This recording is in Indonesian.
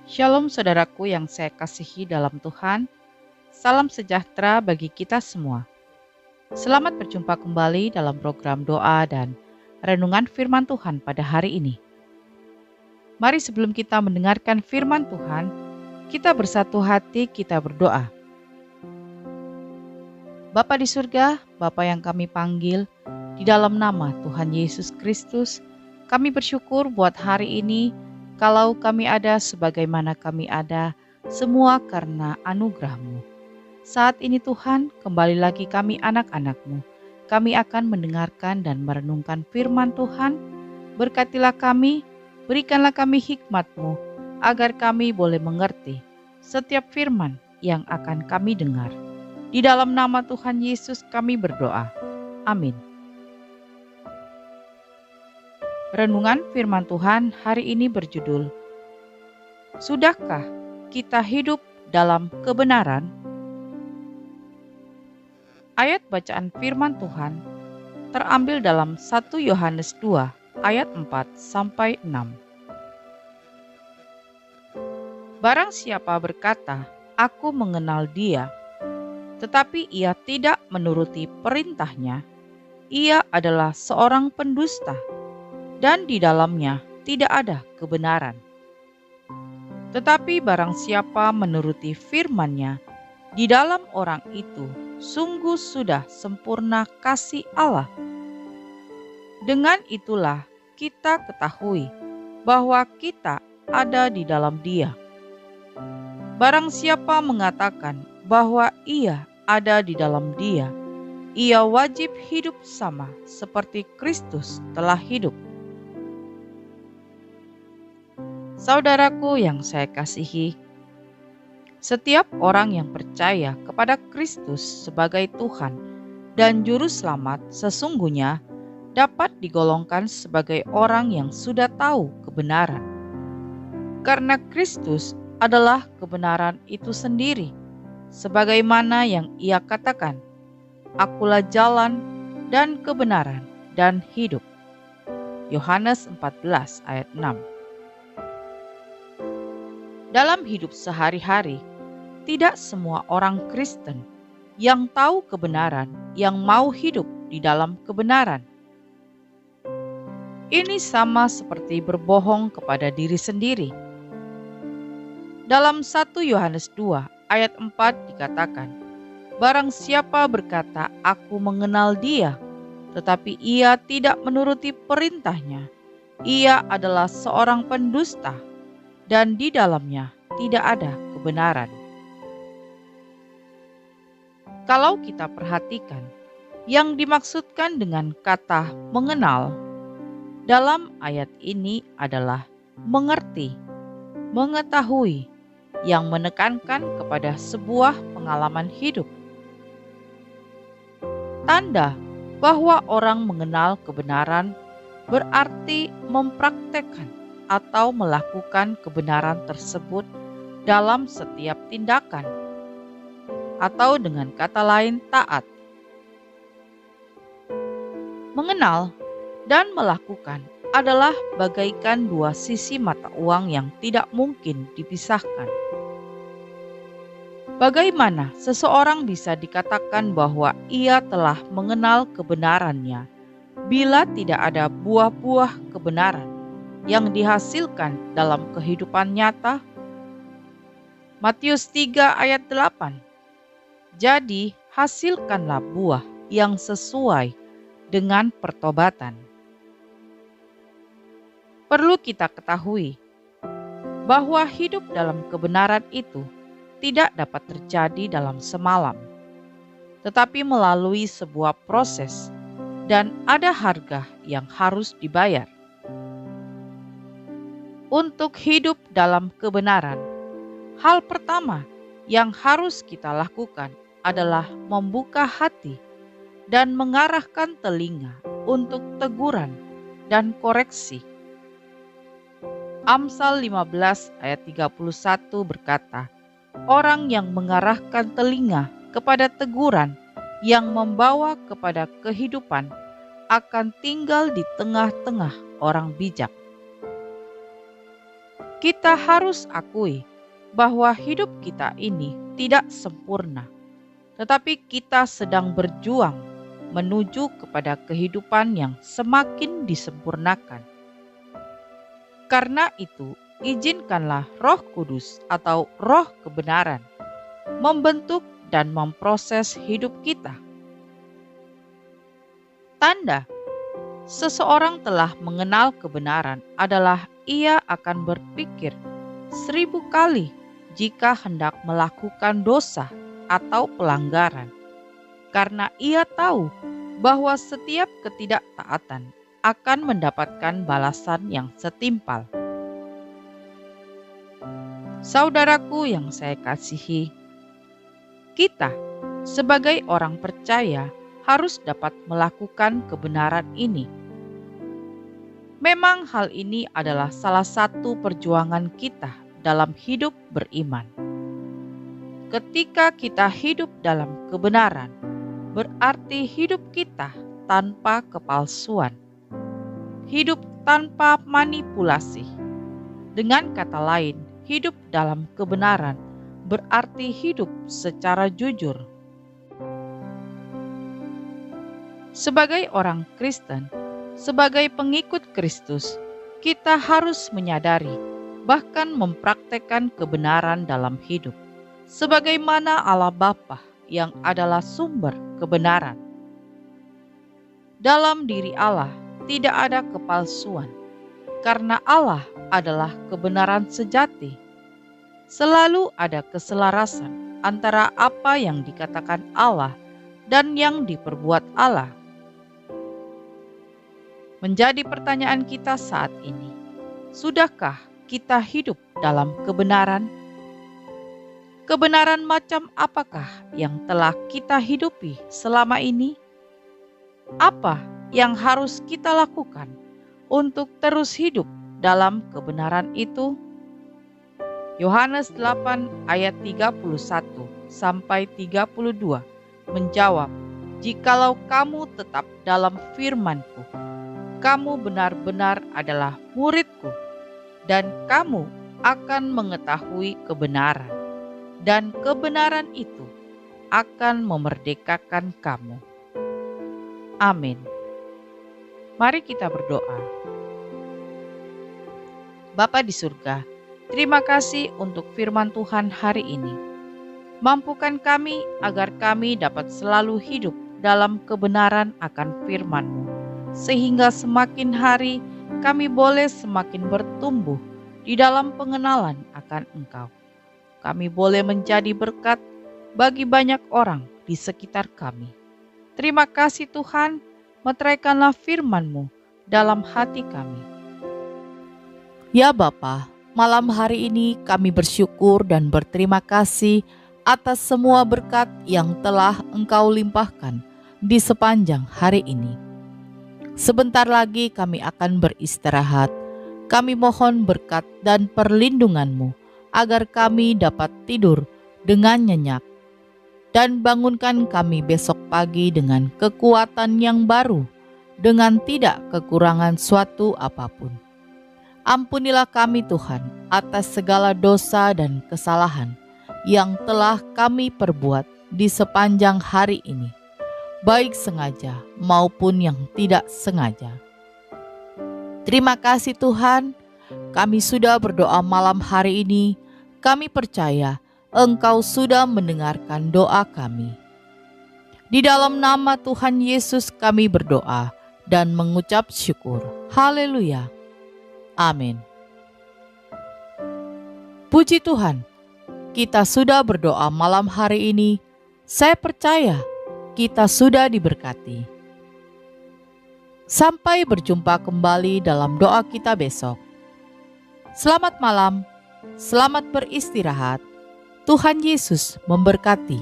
Shalom saudaraku yang saya kasihi dalam Tuhan, salam sejahtera bagi kita semua. Selamat berjumpa kembali dalam program doa dan renungan firman Tuhan pada hari ini. Mari sebelum kita mendengarkan firman Tuhan, kita bersatu hati, kita berdoa. Bapa di surga, Bapa yang kami panggil, di dalam nama Tuhan Yesus Kristus, kami bersyukur buat hari ini. Kalau kami ada sebagaimana kami ada, semua karena anugerah-Mu. Saat ini Tuhan, kembali lagi kami anak-anak-Mu. Kami akan mendengarkan dan merenungkan firman Tuhan. Berkatilah kami, berikanlah kami hikmat-Mu, agar kami boleh mengerti setiap firman yang akan kami dengar. Di dalam nama Tuhan Yesus kami berdoa. Amin. Renungan firman Tuhan hari ini berjudul, Sudahkah kita hidup dalam kebenaran? Ayat bacaan firman Tuhan terambil dalam 1 Yohanes 2 ayat 4-6. Barang siapa berkata, "Aku mengenal Dia," tetapi ia tidak menuruti perintahnya, ia adalah seorang pendusta, dan di dalamnya tidak ada kebenaran. Tetapi barang siapa menuruti firman-Nya, di dalam orang itu sungguh sudah sempurna kasih Allah. Dengan itulah kita ketahui bahwa kita ada di dalam Dia. Barang siapa mengatakan bahwa ia ada di dalam Dia, ia wajib hidup sama seperti Kristus telah hidup. Saudaraku yang saya kasihi, setiap orang yang percaya kepada Kristus sebagai Tuhan dan Juru Selamat sesungguhnya dapat digolongkan sebagai orang yang sudah tahu kebenaran. Karena Kristus adalah kebenaran itu sendiri, sebagaimana yang Ia katakan, "Akulah jalan dan kebenaran dan hidup." Yohanes 14 ayat 6. Dalam hidup sehari-hari, tidak semua orang Kristen yang tahu kebenaran yang mau hidup di dalam kebenaran. Ini sama seperti berbohong kepada diri sendiri. Dalam 1 Yohanes 2 ayat 4 dikatakan, barang siapa berkata, "Aku mengenal Dia," tetapi ia tidak menuruti perintahnya, ia adalah seorang pendusta, dan di dalamnya tidak ada kebenaran. Kalau kita perhatikan, yang dimaksudkan dengan kata mengenal dalam ayat ini adalah mengerti, mengetahui, yang menekankan kepada sebuah pengalaman hidup. Tanda bahwa orang mengenal kebenaran berarti mempraktekkan atau melakukan kebenaran tersebut dalam setiap tindakan, atau dengan kata lain taat. Mengenal dan melakukan adalah bagaikan dua sisi mata uang yang tidak mungkin dipisahkan. Bagaimana seseorang bisa dikatakan bahwa ia telah mengenal kebenarannya bila tidak ada buah-buah kebenaran yang dihasilkan dalam kehidupan nyata? Matius 3 ayat 8. Jadi hasilkanlah buah yang sesuai dengan pertobatan. Perlu kita ketahui bahwa hidup dalam kebenaran itu tidak dapat terjadi dalam semalam, tetapi melalui sebuah proses dan ada harga yang harus dibayar. Untuk hidup dalam kebenaran, hal pertama yang harus kita lakukan adalah membuka hati dan mengarahkan telinga untuk teguran dan koreksi. Amsal 15 ayat 31 berkata, orang yang mengarahkan telinga kepada teguran yang membawa kepada kehidupan akan tinggal di tengah-tengah orang bijak. Kita harus akui bahwa hidup kita ini tidak sempurna, tetapi kita sedang berjuang menuju kepada kehidupan yang semakin disempurnakan. Karena itu, izinkanlah Roh Kudus atau Roh kebenaran membentuk dan memproses hidup kita. Tanda seseorang telah mengenal kebenaran adalah ia akan berpikir 1000 kali jika hendak melakukan dosa atau pelanggaran, karena ia tahu bahwa setiap ketidaktaatan akan mendapatkan balasan yang setimpal. Saudaraku yang saya kasihi, kita sebagai orang percaya harus dapat melakukan kebenaran ini. Memang hal ini adalah salah satu perjuangan kita dalam hidup beriman. Ketika kita hidup dalam kebenaran, berarti hidup kita tanpa kepalsuan, hidup tanpa manipulasi. Dengan kata lain, hidup dalam kebenaran berarti hidup secara jujur. Sebagai orang Kristen, sebagai pengikut Kristus, kita harus menyadari, bahkan mempraktekkan kebenaran dalam hidup, sebagaimana Allah Bapa yang adalah sumber kebenaran. Dalam diri Allah tidak ada kepalsuan, karena Allah adalah kebenaran sejati. Selalu ada keselarasan antara apa yang dikatakan Allah dan yang diperbuat Allah. Menjadi pertanyaan kita saat ini, sudahkah kita hidup dalam kebenaran? Kebenaran macam apakah yang telah kita hidupi selama ini? Apa yang harus kita lakukan untuk terus hidup dalam kebenaran itu? Yohanes 8 ayat 31 sampai 32 menjawab, "Jikalau kamu tetap dalam firman-Ku, kamu benar-benar adalah murid-Ku, dan kamu akan mengetahui kebenaran, dan kebenaran itu akan memerdekakan kamu." Amin. Mari kita berdoa. Bapa di surga, terima kasih untuk firman Tuhan hari ini. Mampukan kami agar kami dapat selalu hidup dalam kebenaran akan firman-Mu, sehingga semakin hari kami boleh semakin bertumbuh di dalam pengenalan akan Engkau. Kami boleh menjadi berkat bagi banyak orang di sekitar kami. Terima kasih Tuhan, meteraikanlah firman-Mu dalam hati kami. Ya Bapa, malam hari ini kami bersyukur dan berterima kasih atas semua berkat yang telah Engkau limpahkan di sepanjang hari ini. Sebentar lagi kami akan beristirahat. Kami mohon berkat dan perlindungan-Mu agar kami dapat tidur dengan nyenyak dan bangunkan kami besok pagi dengan kekuatan yang baru, dengan tidak kekurangan suatu apapun. Ampunilah kami Tuhan atas segala dosa dan kesalahan yang telah kami perbuat di sepanjang hari ini, baik sengaja maupun yang tidak sengaja. Terima kasih Tuhan, kami sudah berdoa malam hari ini. Kami percaya Engkau sudah mendengarkan doa kami. Di dalam nama Tuhan Yesus kami berdoa dan mengucap syukur. Haleluya. Amin. Puji Tuhan, kita sudah berdoa malam hari ini. Saya percaya kita sudah diberkati. Sampai berjumpa kembali dalam doa kita besok. Selamat malam, selamat beristirahat. Tuhan Yesus memberkati.